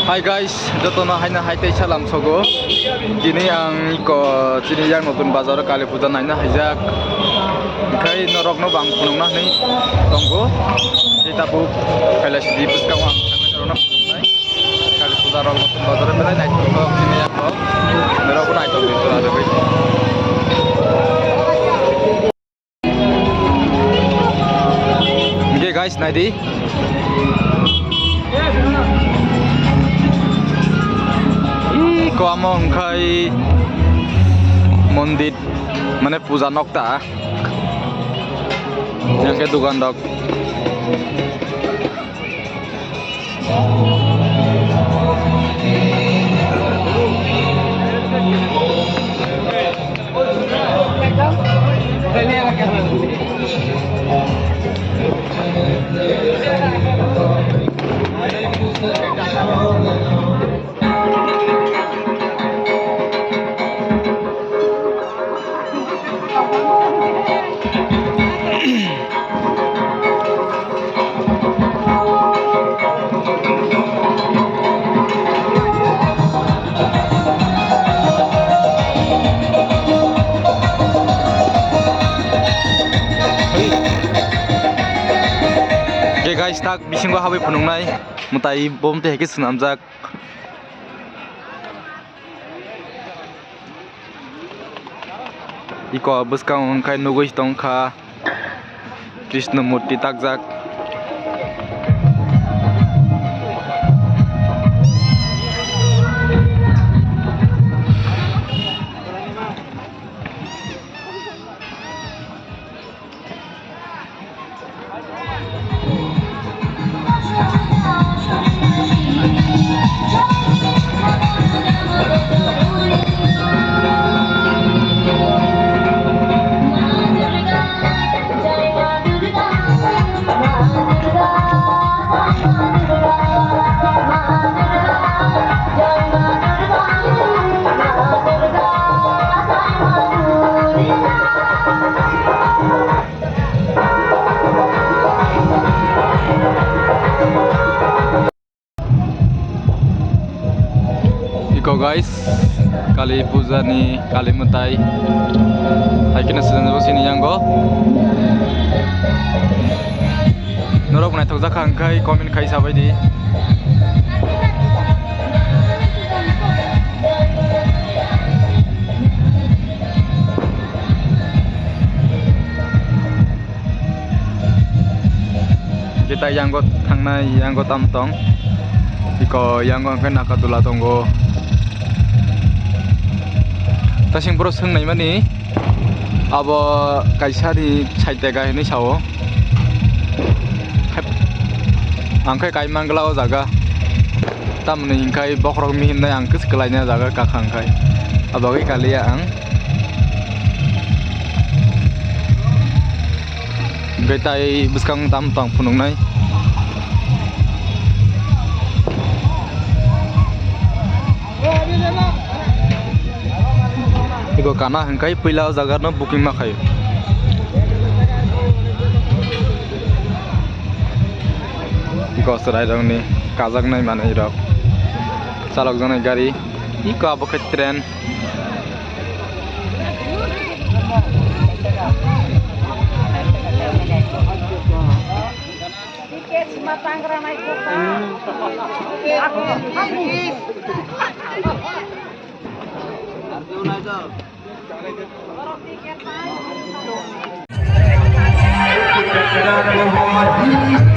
Hi guys, jotono haina haitei salam sogo. Kini ang ko chini yang notun bazar kali puja naina haijak. Kai norok no bang punung nah ni tonggo. Kita bu kala sidi puskang ang norok punung kali puja rol notun bazar menai nai tonggo chini yang ko. Norok pun nai tonggo itu ada bai. Okay guys, naidi. Ko amo hengkai mondit mane puja nokta yang ke dugan dok guys, tak bisingo habi punungnai mutai bom te heke sunamjak iko buskang kai nugoi tongkha Krishna murti takjak guys, kali puja ni kali mutai haikina sedang sini yang go norok nai thokjak hangkai comment kai sabai di kita yang go thangnai yang go tamtong iko yang go hangkai nakatula tonggo tasing bro sengnai mani abo kaisari saite gai ni sao angkai kai manglao jaga tamni ingkai bokrok mi himnai ang kis kelaina jaga kakangkai abogai kalia ang betai buskang tam tang punungnai iko kana hengkai pila jaga no booking ma khayo iko serai dong ni kajak nai manai rok salok janai gari iko abo ke tren Kita